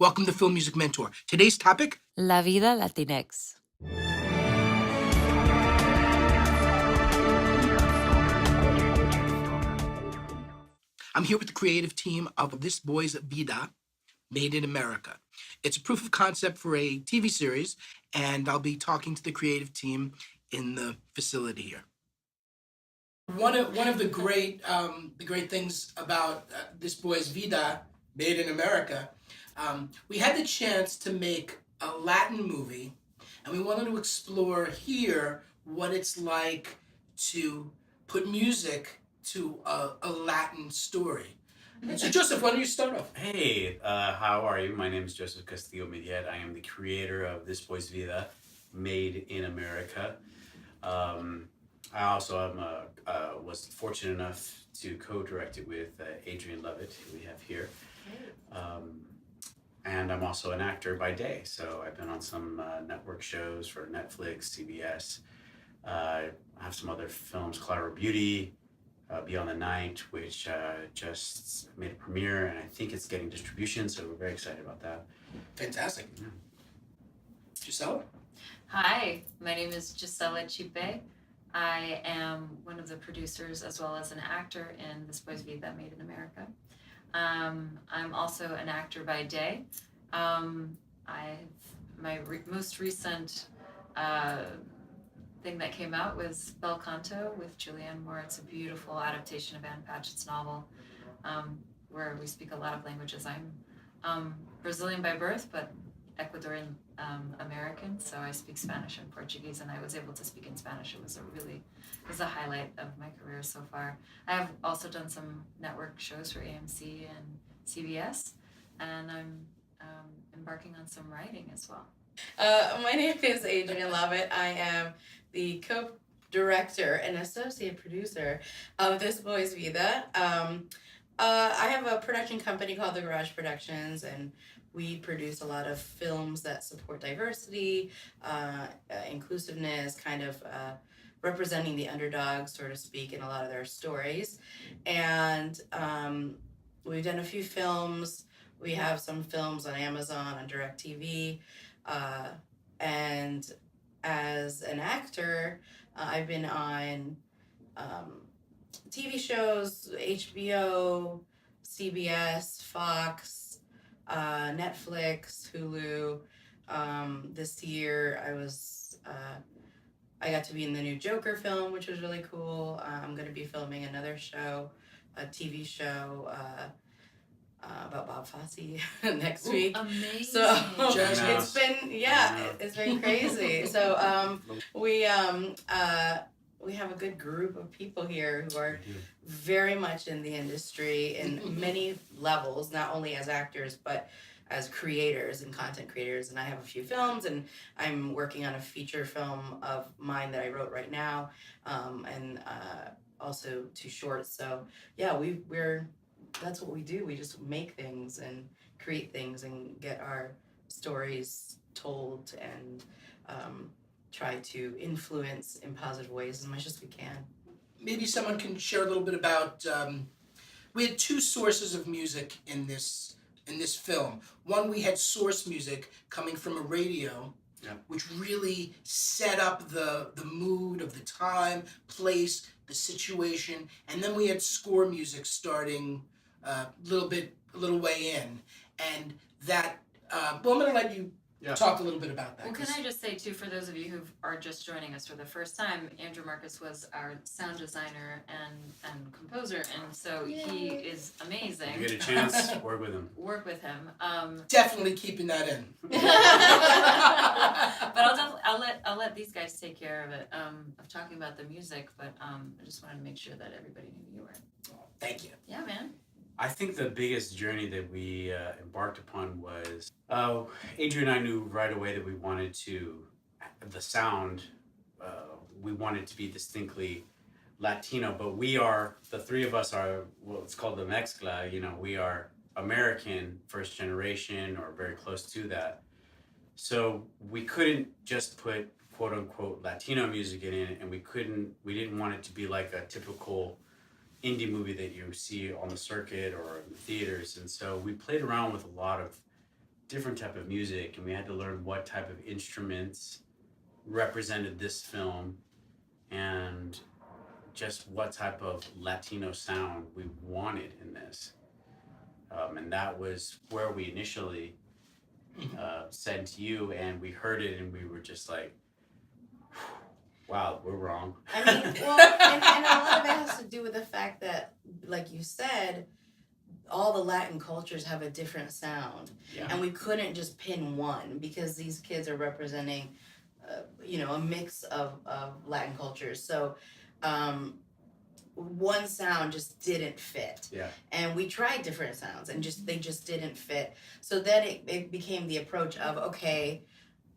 Welcome to Film Music Mentor. Today's topic, La Vida Latinx. I'm here with the creative team of This Boy's Vida, Made in America. It's a proof of concept for a TV series, and I'll be talking to the creative team in the facility here. One of the great things about This Boy's Vida, Made in America, we had the chance to make a Latin movie, and we wanted to explore here what it's like to put music to a Latin story. And so, Joseph, why don't you start off? Hey, how are you? My name is Joseph Castillo Midyett. I am the creator of This Boy's Vida, Made in America. I also was fortunate enough to co-direct it with Adrienne Lovette, who we have here. And I'm also an actor by day, so I've been on some network shows for Netflix, CBS. I have some other films, Collateral Beauty, Beyond the Night, which just made a premiere, and I think it's getting distribution, so we're very excited about that. Fantastic. Yeah. Gisella? Hi, my name is Gisella Chipe. I am one of the producers as well as an actor in This Boy's Vida, Made in America. I'm also an actor by day. My most recent thing that came out was Bel Canto with Julianne Moore. It's a beautiful adaptation of Anne Patchett's novel, where we speak a lot of languages. I'm Brazilian by birth, but Ecuadorian American, so I speak Spanish and Portuguese, and I was able to speak in Spanish. It was a highlight of my career so far. I have also done some network shows for AMC and CBS, and I'm embarking on some writing as well. My name is Adrienne Lovette. I am the co-director and associate producer of This Boy's Vida. I have a production company called The Garage Productions, and we produce a lot of films that support diversity, inclusiveness, kind of representing the underdog, so to speak, in a lot of their stories. And we've done a few films. We have some films on Amazon, on DirecTV. And as an actor, I've been on TV shows, HBO, CBS, Fox, Netflix, Hulu. This year I got to be in the new Joker film, which was really cool. I'm going to be filming another show, a TV show about Bob Fosse next week. Amazing. So It's it's been crazy. So we have a good group of people here who are very much in the industry in many levels, not only as actors, but as creators and content creators. And I have a few films, and I'm working on a feature film of mine that I wrote right now, and also 2 shorts. So yeah, that's what we do. We just make things and create things and get our stories told and try to influence in positive ways as much as we can. Maybe someone can share a little bit about, we had 2 sources of music in this film. One, we had source music coming from a radio, which really set up the mood of the time, place, the situation, and then we had score music starting a little way in, and that, I'm gonna let you talk a little bit about that. Well, can I just say too, for those of you who are just joining us for the first time, Andrew Marcus was our sound designer and composer, and so he is amazing. If you get a chance, work with him. Work with him. Definitely keeping that in. But I'll let these guys take care of it, of talking about the music. But I just wanted to make sure that everybody knew you were. Thank you. Yeah, man. I think the biggest journey that we embarked upon was, Adrienne and I knew right away that we wanted the sound, we wanted to be distinctly Latino, but the 3 of us are, it's called the mezcla, we are American first generation or very close to that. So we couldn't just put quote unquote Latino music in it, and we didn't want it to be like a typical indie movie that you see on the circuit or in the theaters. And so we played around with a lot of different type of music, and we had to learn what type of instruments represented this film, and just what type of Latino sound we wanted in this. And that was where we initially said to you, and we heard it, and we were just like, wow, we're wrong. I mean, well, and a lot of it has to do with the fact that, like you said, all the Latin cultures have a different sound, and we couldn't just pin one because these kids are representing, a mix of Latin cultures. So, one sound just didn't fit. Yeah. And we tried different sounds, and they just didn't fit. So then it became the approach of, okay,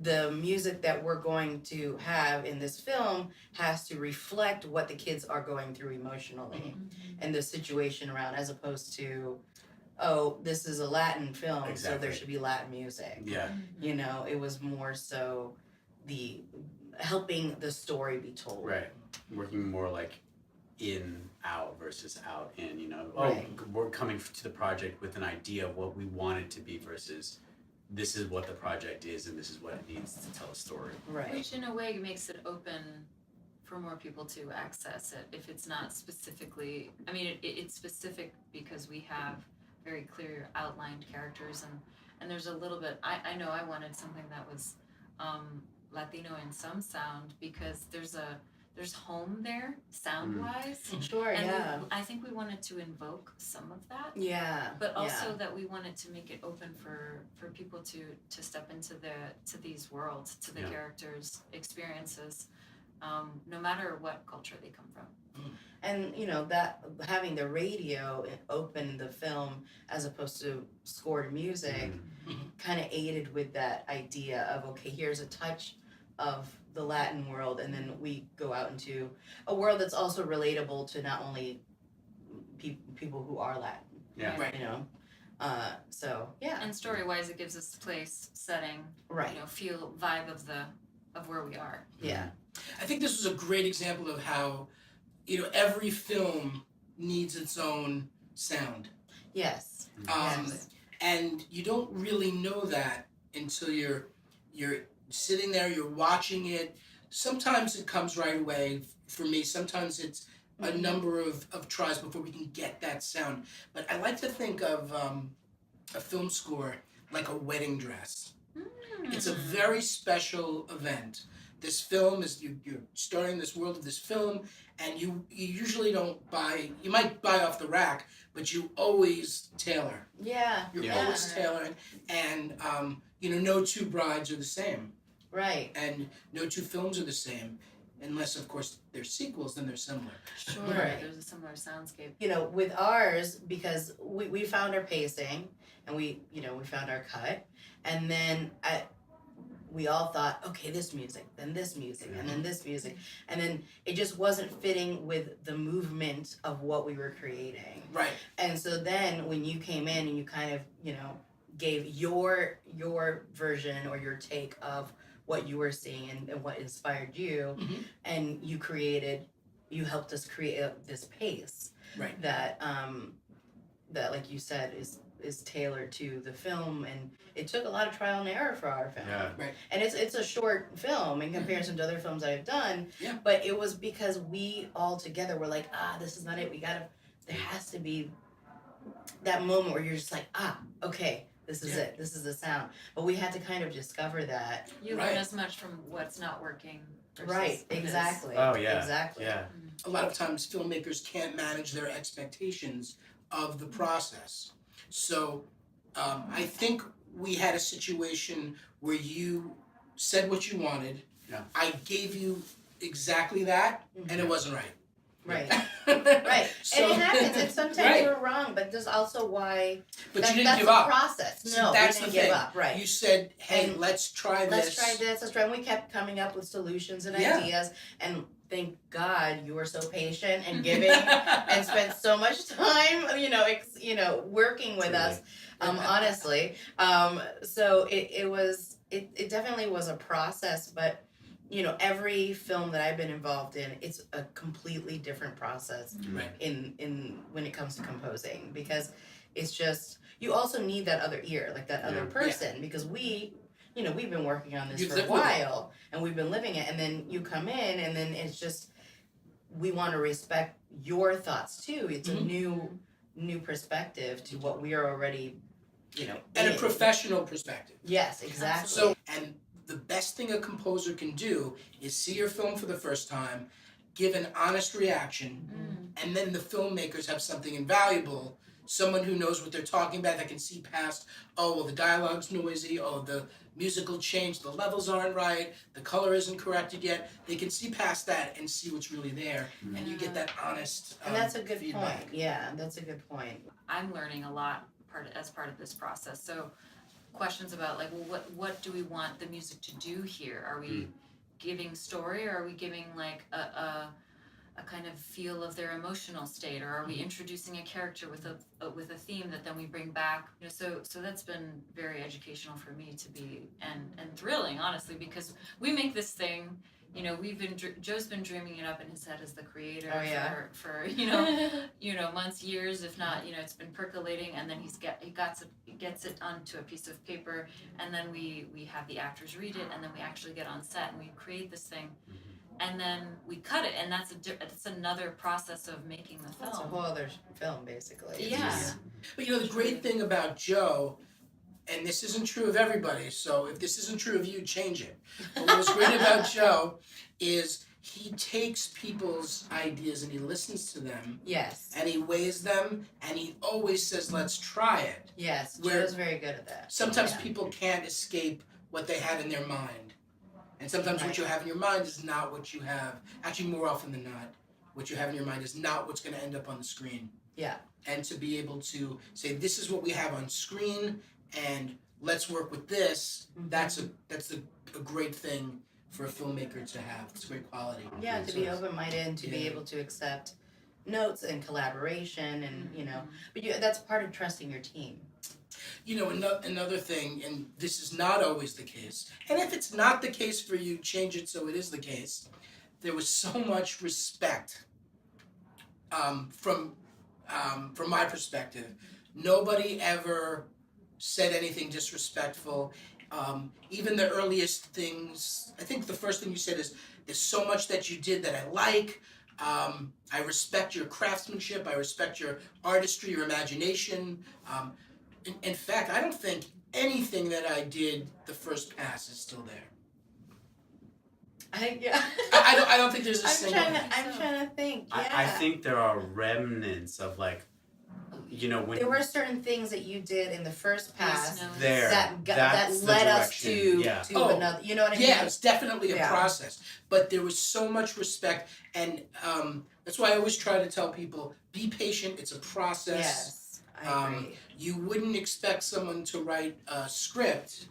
the music that we're going to have in this film has to reflect what the kids are going through emotionally and the situation around, as opposed to, oh, this is a Latin film, so there should be Latin music. Yeah. It was more so the helping the story be told. Right. Working more like in, out versus out, in, Right. we're coming to the project with an idea of what we want it to be versus this is what the project is and this is what it needs to tell a story. Right. Which in a way makes it open for more people to access it if it's not specifically, I mean, it's specific because we have very clear outlined characters, and there's a little bit, I know I wanted something that was Latino in some sound because there's home there sound wise. Sure, And yeah. I think we wanted to invoke some of that. Yeah. But also that we wanted to make it open for people to step into these worlds, to the characters' experiences, no matter what culture they come from. And that having the radio open the film as opposed to scored music kind of aided with that idea of, okay, here's a touch of the Latin world, and then we go out into a world that's also relatable to not only people who are Latin. Yeah. Right. So yeah. And story wise, it gives us place, setting, Right. feel, vibe of where we are. Yeah. I think this was a great example of how, every film needs its own sound. Yes. Yes. And you don't really know that until you're sitting there, you're watching it. Sometimes it comes right away for me. Sometimes it's a number of tries before we can get that sound. But I like to think of a film score like a wedding dress. It's a very special event. This film is, you're starting this world of this film, and you usually don't buy, you might buy off the rack, but you always tailor. Yeah. You're always tailoring, and no two brides are the same, Right. and no two films are the same, unless of course they're sequels, then they're similar. Sure, Right. there's a similar soundscape. With ours, because we found our pacing, and we found our cut, and then we all thought, okay, this music, then this music, and then this music, and then it just wasn't fitting with the movement of what we were creating. Right. And so then when you came in and you kind of, gave your version or your take of what you were seeing and what inspired you, and you helped us create this pace. Right. That like you said is tailored to the film, and it took a lot of trial and error for our film. Yeah. Right. And it's a short film in comparison to other films I've done. Yeah. But it was because we all together were like, this is not it. There has to be that moment where you're just like, okay, this is it. This is the sound. But we had to kind of discover that. You Right. learn as much from what's not working versus Right. what is. Exactly. Oh yeah. Exactly. Yeah. A lot of times filmmakers can't manage their expectations of the process. So I think we had a situation where you said what you wanted. Yeah. I gave you exactly that, and it wasn't right. Right. Right. So, And it happens. And sometimes Right. we're wrong, but there's also why But you didn't that's give the up. process. See, No, that's we didn't the thing. give up. Right. You said, hey, And let's try this. Let's try this. Let's try. And we kept coming up with solutions and Yeah. ideas. And thank God you were so patient and giving and spent so much time, working with us. Honestly. So it definitely was a process, but every film that I've been involved in, it's a completely different process Right. in when it comes to composing, because it's just you also need that other ear, like that other Yeah. person, because we've been working on this You've for a lived with it. while, and we've been living it, and then you come in, and then it's just, we want to respect your thoughts too. It's Mhm. a new perspective to what we are already, And a in. professional perspective. Yes, exactly. So, and the best thing a composer can do is see your film for the first time, give an honest reaction, and then the filmmakers have something invaluable, someone who knows what they're talking about, that can see past, oh, well, the dialogue's noisy, oh, the musical change, the levels aren't right, the color isn't corrected yet. They can see past that and see what's really there, and you get that honest and that's a good feedback. point. Yeah, that's a good point. I'm learning a lot as part of this process. So questions about like, well, what do we want the music to do here? Are we giving story, or are we giving like a kind of feel of their emotional state, or are we introducing a character with a theme that then we bring back? So that's been very educational for me to be, and thrilling, honestly, because we make this thing. Joe's been dreaming it up in his head as the creator for months, years, if not, it's been percolating, and then he gets it onto a piece of paper, and then we have the actors read it, and then we actually get on set and we create this thing, and then we cut it, and that's another process of making the film. It's a whole other film, basically. Yeah. But the great thing about Joe, and this isn't true of everybody, so if this isn't true of you, change it. But what was great about Joe is he takes people's ideas and he listens to them, Yes. and he weighs them, and he always says, let's try it. Yes. Where- Joe's very good at that. Sometimes Yeah. people can't escape what they have in their mind. And sometimes what you have in your mind is not what you have. Actually, more often than not, what you have in your mind is not what's going to end up on the screen. Yeah. And to be able to say, this is what we have on screen, and let's work with this, that's a great thing for a filmmaker to have. It's great quality. Yeah, to be open-minded and to be Yeah. able to accept notes and collaboration, and but that's part of trusting your team. Another thing, and this is not always the case, and if it's not the case for you, change it so it is the case. There was so much respect from my perspective. Nobody ever said anything disrespectful. Even the earliest things, I think the first thing you said is, there's so much that you did that I like. I respect your craftsmanship. I respect your artistry, your imagination. In fact, I don't think anything that I did the first pass is still there. I think I I don't think there's a single thing. I'm trying to think. Yeah. I think there are remnants of when there were certain things that you did in the first pass there that led us to Oh, another. You know what I mean? Yeah, it's definitely a Yeah. process. But there was so much respect, and that's why I always try to tell people, be patient, it's a process. Yes, I agree. You wouldn't expect someone to write a script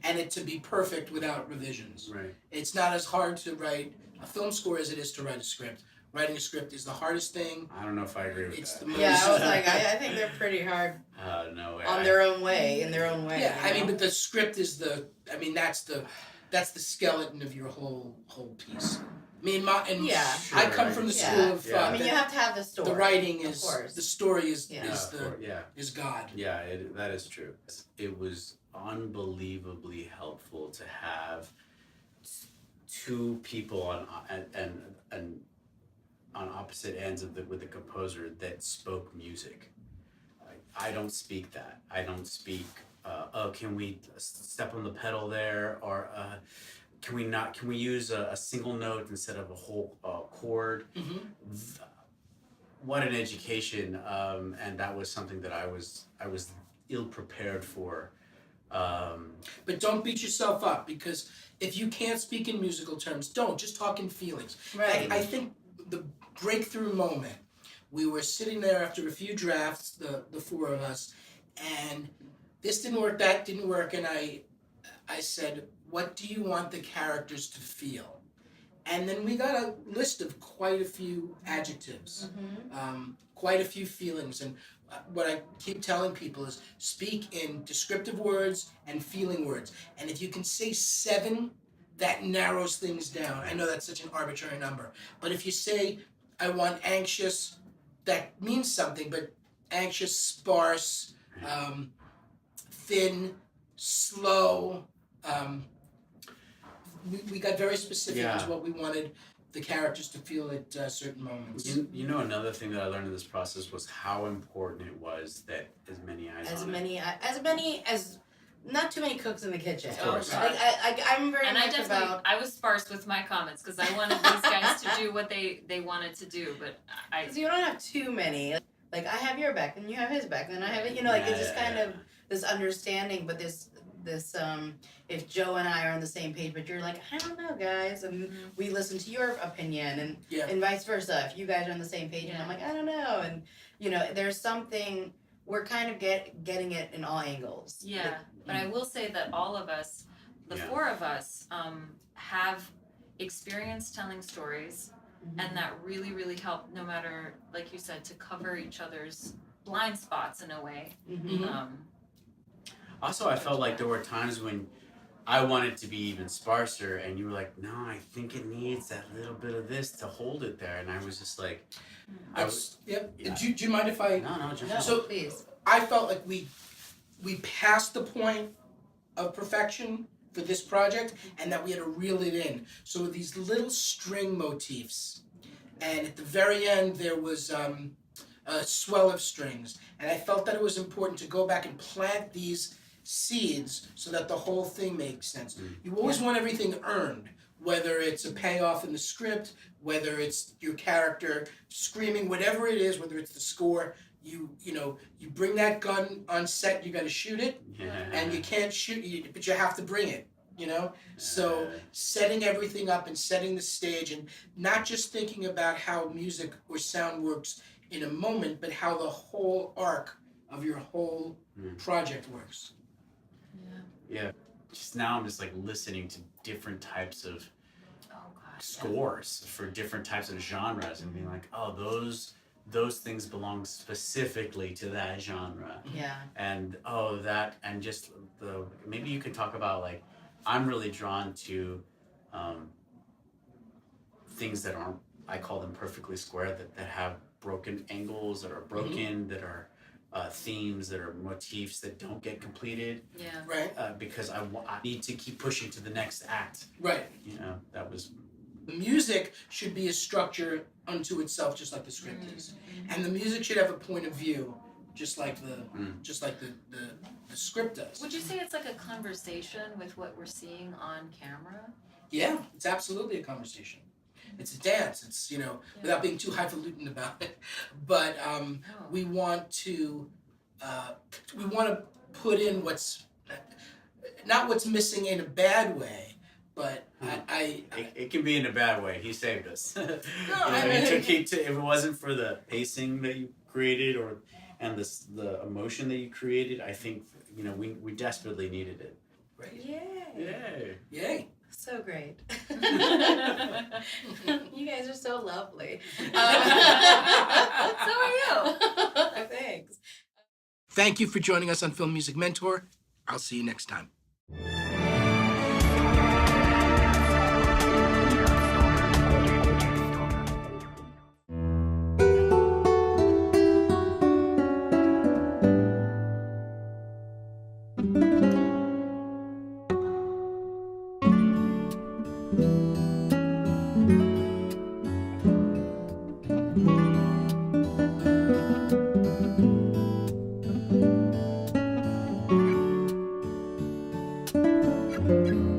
and it to be perfect without revisions. Right. It's not as hard to write a film score as it is to write a script. Writing a script is the hardest thing. I don't know if I agree with It's that. the most... Yeah, I was like, I think they're pretty hard No way. on their own way, in their own way. Yeah, you know? but the script is that's the skeleton of your whole piece. Yeah. I come from the Yeah. school of Yeah. I mean, you have to have the story. the writing of is course. the story is Yeah. is God. Yeah, that is true. It was unbelievably helpful to have two people on opposite ends with the composer that spoke music. I don't speak that. I don't speak. Can we step on the pedal there, or can we not? Can we use a single note instead of a whole chord? What an education, and that was something that I was ill prepared for. But don't beat yourself up, because if you can't speak in musical terms, don't. Just talk in feelings. Right. I think the breakthrough moment, we were sitting there after a few drafts, the four of us, and this didn't work, that didn't work, and I said, what do you want the characters to feel? And then we got a list of quite a few adjectives, quite a few feelings, and what I keep telling people is speak in descriptive words and feeling words. And if you can say 7, that narrows things down. I know that's such an arbitrary number, but if you say, I want anxious, that means something, but anxious, sparse, thin, slow. We got very specific Yeah. as what we wanted the characters to feel at certain moments. You know, another thing that I learned in this process was how important it was that as many eyes As on many as not too many cooks in the kitchen. Of course. Like I'm very And I much definitely, about. I was sparse with my comments because I wanted these guys to do what they wanted to do, but I, Because you don't have too many. Like I have your back and you have his back and I have it. You know, like it's just kind of this understanding, but this if Joe and I are on the same page, but you're like, I don't know, guys, and we listen to your opinion, and Yeah. and vice versa. If you guys are on the same page, and I'm like, I don't know, and you know, there's something we're kind of getting it in all angles. yeah. But I will say that all of us, the Yeah. four of us, have experience telling stories, and that really, really helped. No matter, like you said, to cover each other's blind spots in a way. Mhm. Also, I felt like there were times when I wanted to be even sparser, and you were like, "No, I think it needs that little bit of this to hold it there," and I was just like, "I was." Yep. Yeah. Do you mind if I? No, just No, So- please. I felt like we passed the point of perfection for this project, and that we had to reel it in. So with these little string motifs, and at the very end there was a swell of strings, and I felt that it was important to go back and plant these seeds so that the whole thing makes sense. You always want everything earned, whether it's a payoff in the script, whether it's your character screaming, whatever it is, whether it's the score. You bring that gun on set, you got to shoot it, and you can't shoot it, but you have to bring it. So setting everything up and setting the stage, and not just thinking about how music or sound works in a moment, but how the whole arc of your whole project works. Yeah. Just now, I'm just like listening to different types of Oh gosh. scores for different types of genres, and being like, "Oh, those things belong specifically to that genre." Yeah. And and just maybe you could talk about, like, I'm really drawn to things that aren't, I call them perfectly square, that have broken angles, that are broken, that are themes, that are motifs that don't get completed, Yeah. Right? because I need to keep pushing to the next act. Right. That was The music should be a structure unto itself, just like the script is, and the music should have a point of view, just like the script does. Would you say it's like a conversation with what we're seeing on camera? Yeah, it's absolutely a conversation. It's a dance. It's without being too highfalutin about it, but we want to put in what's not what's missing in a bad way, but it can be in a bad way. He saved us. I mean- if it wasn't for the pacing that you created, and the emotion that you created, I think we desperately needed it. Right. Yay. Yay. So great. You guys are so lovely. So are you. Thanks. Thank you for joining us on Film Music Mentor. I'll see you next time. Thank you.